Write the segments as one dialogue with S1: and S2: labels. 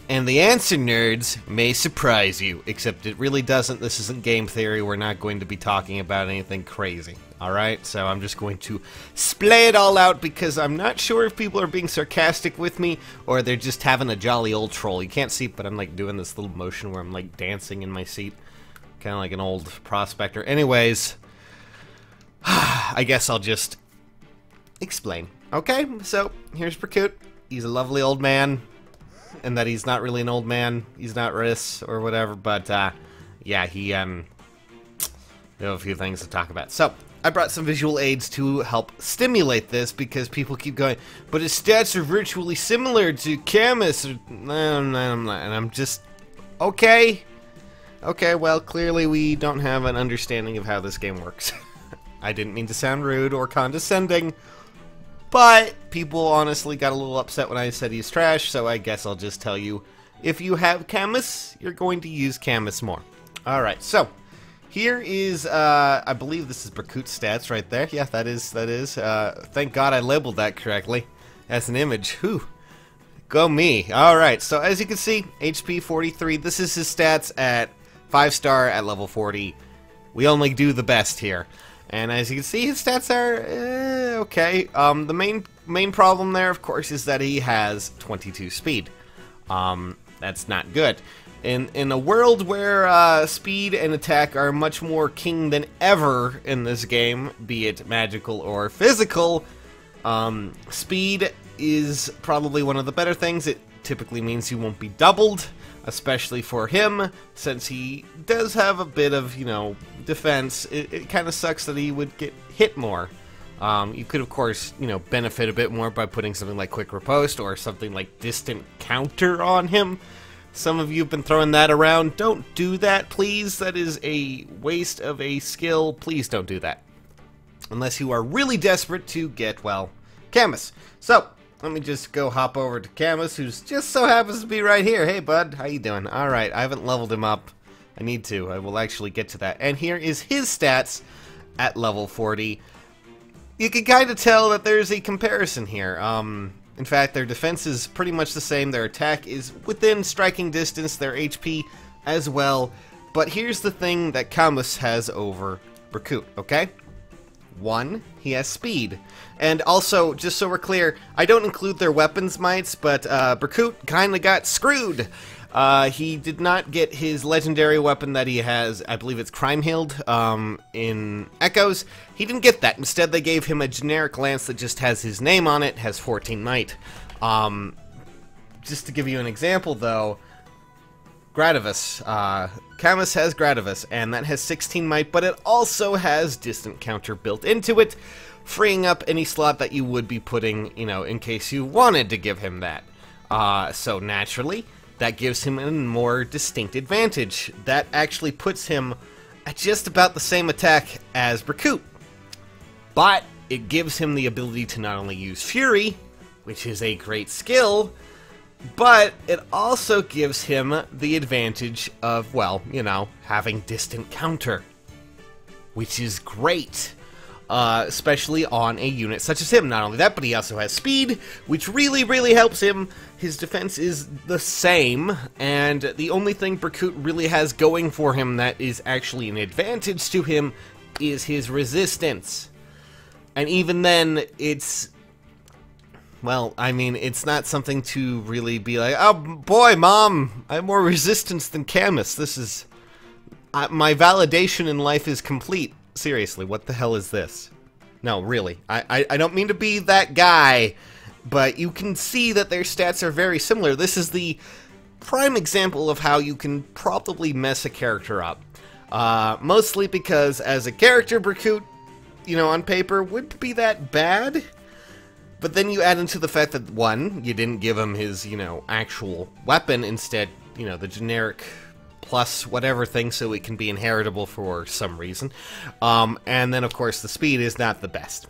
S1: And the answer, nerds, may surprise you, except it really doesn't. This isn't game theory. We're not going to be talking about anything crazy, alright? So I'm just going to splay it all out because I'm not sure if people are being sarcastic with me or they're just having a jolly old troll. You can't see, but I'm like doing this little motion where I'm like dancing in my seat. Kind of like an old prospector. Anyways, I guess I'll just explain. Okay, so here's Berkut. He's a lovely old man. And that he's not really an old man. He's not Riss or whatever, but yeah, we have a few things to talk about. So, I brought some visual aids to help stimulate this because people keep going, but his stats are virtually similar to Camus. And I'm just, okay. Okay, well, clearly we don't have an understanding of how this game works. I didn't mean to sound rude or condescending. But people honestly got a little upset when I said he's trash, so I guess I'll just tell you, if you have Camus, you're going to use Camus more. Alright, so, here is, I believe this is Berkut's stats right there. Yeah, that is. Thank God I labeled that correctly as an image. Whew. Go me. Alright, so as you can see, HP 43, this is his stats at 5-star at level 40. We only do the best here. And as you can see, his stats are okay. The main problem there, of course, is that he has 22 speed. That's not good. In a world where speed and attack are much more king than ever in this game, be it magical or physical, speed is probably one of the better things. It typically means you won't be doubled, especially for him, since he does have a bit of, defense. It kind of sucks that he would get hit more. You could, of course, benefit a bit more by putting something like Quick Riposte or something like Distant Counter on him. Some of you have been throwing that around. Don't do that, please. That is a waste of a skill. Please don't do that. Unless you are really desperate to get, well, Camus. So, let me just go hop over to Camus, who's just so happens to be right here. Hey, bud, how you doing? Alright, I haven't leveled him up. I need to. I will actually get to that. And here is his stats at level 40. You can kind of tell that there's a comparison here. In fact, their defense is pretty much the same. Their attack is within striking distance. Their HP as well. But here's the thing that Camus has over Berkut, okay? One, he has speed. And also, just so we're clear, I don't include their weapons mites, but Berkut kinda got screwed. He did not get his legendary weapon that he has, I believe it's Crimehild, in Echoes. He didn't get that. Instead, they gave him a generic lance that just has his name on it, has 14 might. Just to give you an example, though, Gradivus. Camus has Gradivus, and that has 16 might, but it also has Distant Counter built into it, freeing up any slot that you would be putting, in case you wanted to give him that. So naturally, that gives him a more distinct advantage. That actually puts him at just about the same attack as Berkut. But it gives him the ability to not only use Fury, which is a great skill, but it also gives him the advantage of, well, having Distant Counter, which is great. Especially on a unit such as him. Not only that, but he also has speed, which really, really helps him. His defense is the same, and the only thing Berkut really has going for him that is actually an advantage to him is his resistance. And even then, it's... well, I mean, it's not something to really be like, oh boy, Mom, I have more resistance than Camus. This is... my validation in life is complete. Seriously, what the hell is this? No, really. I don't mean to be that guy, but you can see that their stats are very similar. This is the prime example of how you can probably mess a character up. Mostly because, as a character, Berkut, on paper, wouldn't be that bad. But then you add into the fact that, one, you didn't give him his, actual weapon. Instead, the generic... plus whatever thing so it can be inheritable for some reason. And then, of course, the speed is not the best.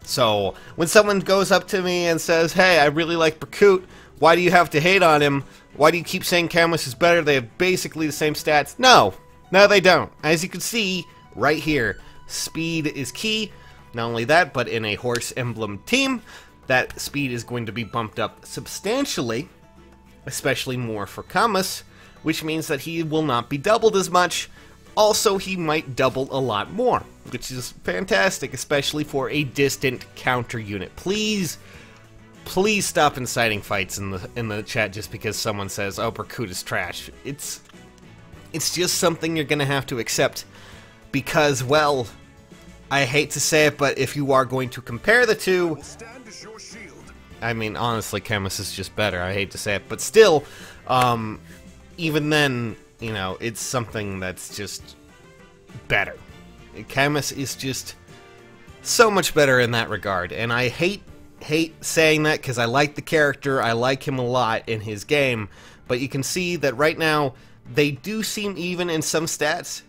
S1: So, when someone goes up to me and says, hey, I really like Berkut, why do you have to hate on him? Why do you keep saying Camus is better? They have basically the same stats. No, they don't. As you can see, right here, speed is key. Not only that, but in a horse emblem team, that speed is going to be bumped up substantially. especially more for Camus, which means that he will not be doubled as much. Also, he might double a lot more, which is fantastic, especially for a distant counter unit. Please stop inciting fights in the chat just because someone says, "Oh, Berkut is trash." It's just something you're gonna have to accept because, well, I hate to say it, but if you are going to compare the two, I mean, honestly, Camus is just better. I hate to say it, but still, even then, you know, it's something that's just better. Camus is just so much better in that regard, and I hate saying that because I like the character, I like him a lot in his game, but you can see that right now they do seem even in some stats,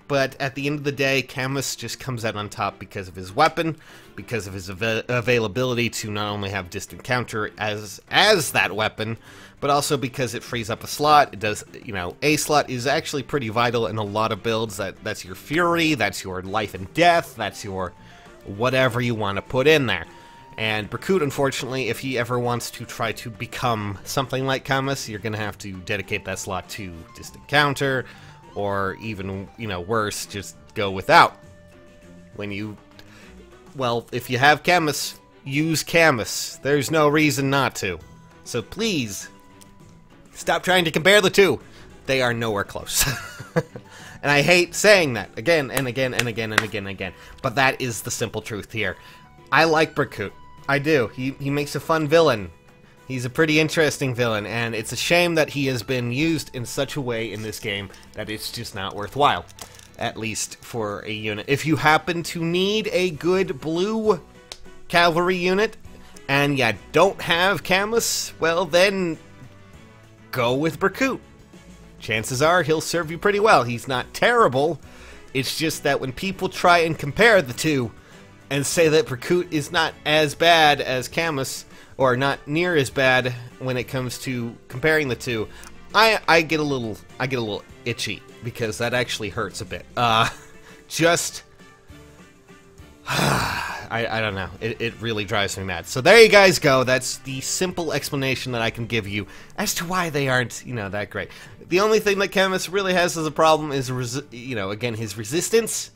S1: but at the end of the day, Camus just comes out on top because of his weapon, because of his availability to not only have distant counter as that weapon, but also because it frees up a slot. It does, you know, a slot is actually pretty vital in a lot of builds. That's your Fury, that's your life and death, that's your whatever you want to put in there. And Berkut, unfortunately, if he ever wants to try to become something like Camus, you're going to have to dedicate that slot to distant counter, or even, you know, worse, just go without. Well, if you have Camus, use Camus. There's no reason not to. So please, stop trying to compare the two. They are nowhere close. And I hate saying that again and again and again and again and again. But that is the simple truth here. I like Berkut. I do. He makes a fun villain. He's a pretty interesting villain, and it's a shame that he has been used in such a way in this game that it's just not worthwhile. At least for a unit. If you happen to need a good blue cavalry unit, and you don't have Camus, well then, go with Berkut. Chances are he'll serve you pretty well. He's not terrible. It's just that when people try and compare the two, and say that Berkut is not as bad as Camus, or not near as bad when it comes to comparing the two, I get a little itchy, because that actually hurts a bit. I don't know. It really drives me mad. So there you guys go. That's the simple explanation that I can give you as to why they aren't, you know, that great. The only thing that Camus really has as a problem is, you know, again, his resistance.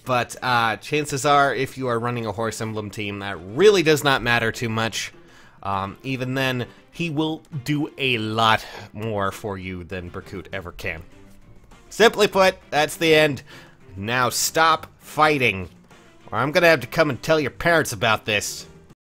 S1: But chances are, if you are running a horse emblem team, that really does not matter too much. Even then, he will do a lot more for you than Berkut ever can. Simply put, that's the end. Now stop fighting, or I'm gonna have to come and tell your parents about this.